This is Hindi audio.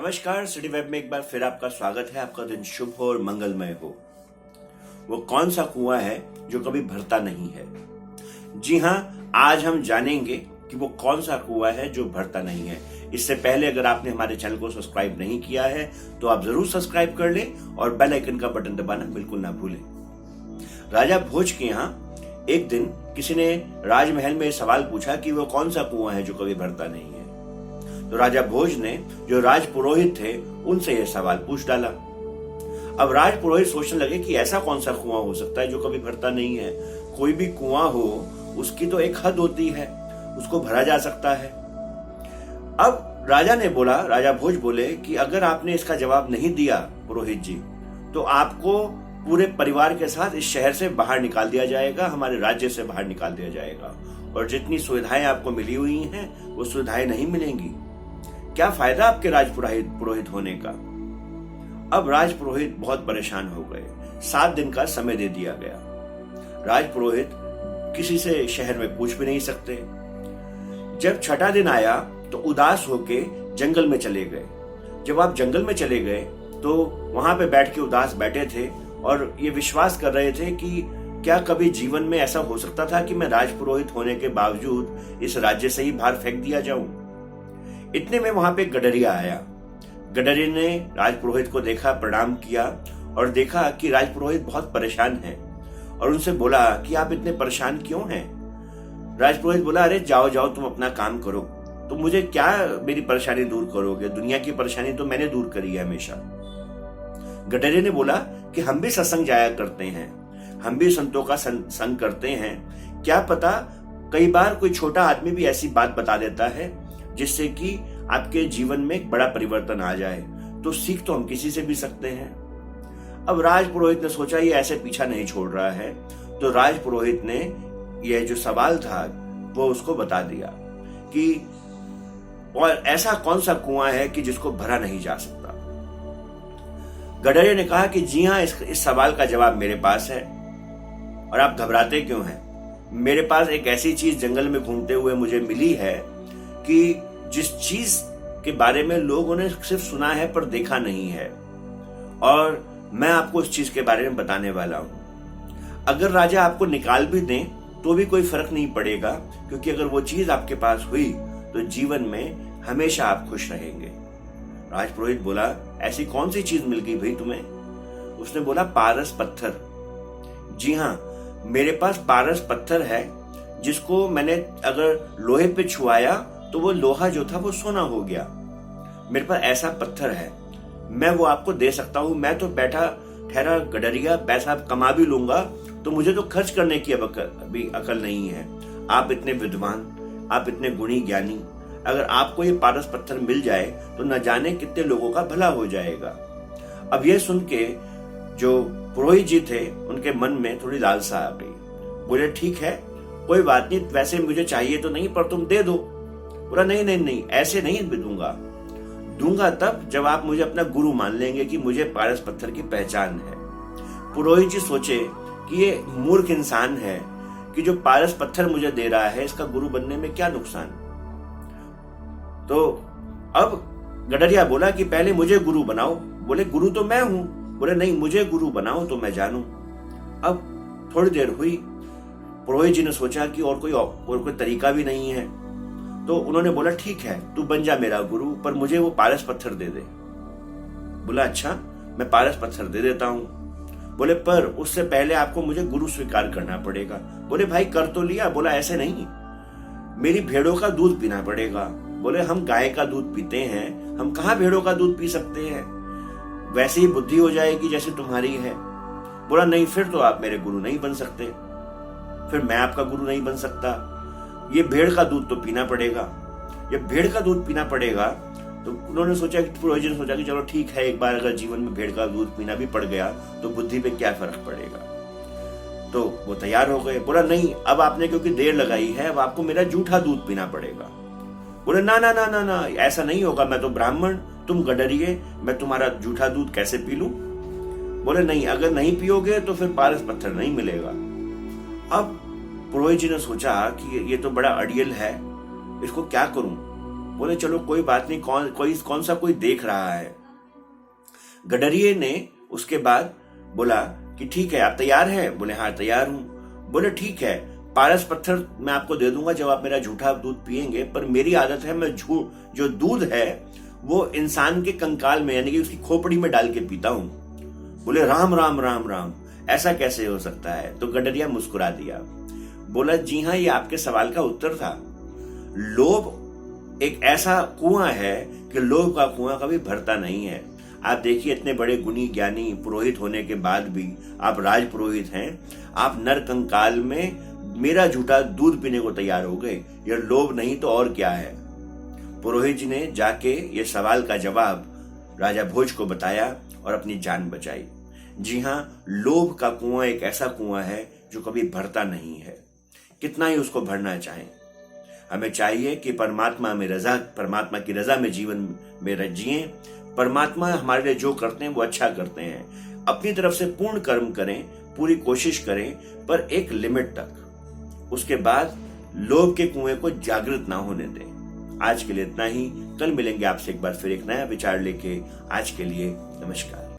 नमस्कार। सिटी वेब में एक बार फिर आपका स्वागत है। आपका दिन शुभ हो और मंगलमय हो। वो कौन सा कुआं है जो कभी भरता नहीं है? जी हाँ, आज हम जानेंगे कि वो कौन सा कुआं है जो भरता नहीं है। इससे पहले अगर आपने हमारे चैनल को सब्सक्राइब नहीं किया है तो आप जरूर सब्सक्राइब कर लें और बेल आइकन का बटन दबाना बिल्कुल ना भूलें। राजा भोज के यहाँ एक दिन किसी ने राजमहल में सवाल पूछा कि वो कौन सा कुआं है जो कभी भरता नहीं है। तो राजा भोज ने जो राज पुरोहित थे उनसे यह सवाल पूछ डाला। अब राज पुरोहित सोचने लगे कि ऐसा कौन सा कुआं हो सकता है जो कभी भरता नहीं है। कोई भी कुआं हो उसकी तो एक हद होती है, उसको भरा जा सकता है। अब राजा भोज बोले कि अगर आपने इसका जवाब नहीं दिया पुरोहित जी, तो आपको पूरे परिवार के साथ इस शहर से बाहर निकाल दिया जाएगा, हमारे राज्य से बाहर निकाल दिया जाएगा, और जितनी सुविधाएं आपको मिली हुई हैं वो सुविधाएं नहीं मिलेंगी। क्या फायदा आपके राज पुरोहित होने का? अब राज पुरोहित बहुत परेशान हो गए। 7 दिन का समय दे दिया गया। राज पुरोहित किसी से शहर में पूछ भी नहीं सकते। जब 6ठा दिन आया तो उदास होके जंगल में चले गए। जब आप जंगल में चले गए तो वहां पे बैठ के उदास बैठे थे और ये विश्वास कर रहे थे कि क्या कभी जीवन में ऐसा हो सकता था कि मैं राजपुरोहित होने के बावजूद इस राज्य से ही बाहर फेंक दिया जाऊं। इतने में वहां पे गडरिया आया। गडरिया ने राजपुरोहित को देखा, प्रणाम किया और देखा कि राजपुरोहित बहुत परेशान है और उनसे बोला कि आप इतने परेशान क्यों हैं? राजपुरोहित बोला, अरे जाओ जाओ, तुम अपना काम करो, तुम मुझे क्या मेरी परेशानी दूर करोगे? दुनिया की परेशानी तो मैंने दूर करी है हमेशा। गडरिया ने बोला कि हम भी सत्संग जाया करते हैं, हम भी संतों का संग करते हैं, क्या पता कई बार कोई छोटा आदमी भी ऐसी बात बता देता है जिससे कि आपके जीवन में एक बड़ा परिवर्तन आ जाए। तो सीख तो हम किसी से भी सकते हैं। अब राज पुरोहित ने सोचा ये ऐसे पीछा नहीं छोड़ रहा है, तो राज पुरोहित ने यह जो सवाल था वो उसको बता दिया कि और ऐसा कौन सा कुआं है कि जिसको भरा नहीं जा सकता। गडरिया ने कहा कि जी हाँ, इस सवाल का जवाब मेरे पास है। और आप घबराते क्यों हैं? मेरे पास एक ऐसी चीज जंगल में घूमते हुए मुझे मिली है कि जिस चीज के बारे में लोगों ने सिर्फ सुना है पर देखा नहीं है, और मैं आपको उस चीज के बारे में बताने वाला हूं। अगर राजा आपको निकाल भी दें तो भी कोई फर्क नहीं पड़ेगा, क्योंकि अगर वो चीज आपके पास हुई तो जीवन में हमेशा आप खुश रहेंगे। राजपुरोहित बोला, ऐसी कौन सी चीज मिल गई भाई तुम्हें? उसने बोला, पारस पत्थर। जी हाँ, मेरे पास पारस पत्थर है जिसको मैंने अगर लोहे पे छुआया तो वो लोहा जो था वो सोना हो गया। मेरे पास ऐसा पत्थर है, मैं वो आपको दे सकता हूं। मैं तो बैठा ठहरा गडरिया, पैसा कमा भी लूंगा, तो मुझे तो खर्च करने की अभी अकल नहीं है। आप इतने विद्वान, आप इतने गुणी ज्ञानी, अगर आपको ये पारस पत्थर मिल जाए तो न जाने कितने लोगों का भला हो जाएगा। अब ये सुन के जो पुरोहित जी थे उनके मन में थोड़ी लालसा आ गई। बोले, ठीक है, कोई बात नहीं, वैसे मुझे चाहिए तो नहीं, पर तुम दे दो। बोला, नहीं नहीं नहीं, ऐसे नहीं दूंगा तब जब आप मुझे अपना गुरु मान लेंगे कि मुझे पारस पत्थर की पहचान है। पुरोहित जी सोचे कि ये मूर्ख इंसान है कि जो पारस पत्थर मुझे दे रहा है, इसका गुरु बनने में क्या नुकसान। तो अब गडरिया बोला कि पहले मुझे गुरु बनाओ। बोले, गुरु तो मैं हूं। बोले, नहीं, मुझे गुरु बनाओ तो मैं जानूं। अब थोड़ी देर हुई, पुरोहित जी ने सोचा कि और कोई तरीका भी नहीं है, तो उन्होंने बोला, ठीक है, तू बन जा मेरा गुरु, पर मुझे वो पारस पत्थर दे दे। बोला, अच्छा, मैं पारस पत्थर दे देता हूं। बोले, पर उससे पहले आपको मुझे गुरु स्वीकार करना पड़ेगा। बोले, भाई कर तो लिया। बोला, ऐसे नहीं, मेरी भेड़ों का दूध पीना पड़ेगा। बोले, हम गाय का दूध पीते हैं, हम कहाँ भेड़ों का दूध पी सकते हैं? वैसे ही बुद्धि हो जाएगी जैसे तुम्हारी है। बोला, नहीं, फिर तो आप मेरे गुरु नहीं बन सकते, फिर मैं आपका गुरु नहीं बन सकता। ये भेड़ का दूध तो पीना पड़ेगा। जब भेड़ का दूध पीना पड़ेगा तो उन्होंने सोचा कि पुरोहित जी ने सोचा कि चलो ठीक है, एक बार अगर जीवन में भेड़ का दूध पीना भी पड़ गया तो बुद्धि पे क्या फर्क पड़ेगा। तो वो तैयार हो गए। बोला, नहीं, अब आपने क्योंकि देर लगाई है, अब आपको मेरा जूठा दूध पीना पड़ेगा। बोले, ना ना ना ना ना, ऐसा नहीं होगा, मैं तो ब्राह्मण, तुम गडरिये, मैं तुम्हारा जूठा दूध कैसे पी लूं? बोले, नहीं, अगर नहीं पियोगे तो फिर पारस पत्थर नहीं मिलेगा। अब पुरोहित जी ने सोचा कि ये तो बड़ा अड़ियल है, इसको क्या करूं? बोले चलो कोई बात नहीं, कौन सा कोई देख रहा है। गडरिये ने उसके बाद बोला कि ठीक है, आप तैयार हैं? बोले हाँ तैयार हूं। बोले ठीक है, पारस पत्थर मैं आपको दे दूंगा जब आप मेरा झूठा दूध पिएंगे, पर मेरी आदत है मैं जो दूध है वो इंसान के कंकाल में यानी कि उसकी खोपड़ी में डाल के पीता हूं। बोले राम राम राम राम, ऐसा कैसे हो सकता है? तो गडरिया मुस्कुरा दिया, बोला जी हाँ, ये आपके सवाल का उत्तर था। लोभ एक ऐसा कुआं है कि लोभ का कुआं कभी भरता नहीं है। आप देखिए, इतने बड़े गुणी ज्ञानी पुरोहित होने के बाद भी आप राज पुरोहित हैं, आप नर कंकाल में मेरा झूठा दूध पीने को तैयार हो गए। यह लोभ नहीं तो और क्या है? पुरोहित जी ने जाके ये सवाल का जवाब राजा भोज को बताया और अपनी जान बचाई। जी हाँ, लोभ का कुआं एक ऐसा कुआं है जो कभी भरता नहीं है, कितना ही उसको भरना चाहें। हमें चाहिए कि परमात्मा की रजा में जीवन में जिए। परमात्मा हमारे लिए जो करते हैं वो अच्छा करते हैं। अपनी तरफ से पूर्ण कर्म करें, पूरी कोशिश करें, पर एक लिमिट तक। उसके बाद लोभ के कुएं को जागृत ना होने दें। आज के लिए इतना ही। कल मिलेंगे आपसे एक बार फिर एक नया विचार लेके। आज के लिए नमस्कार।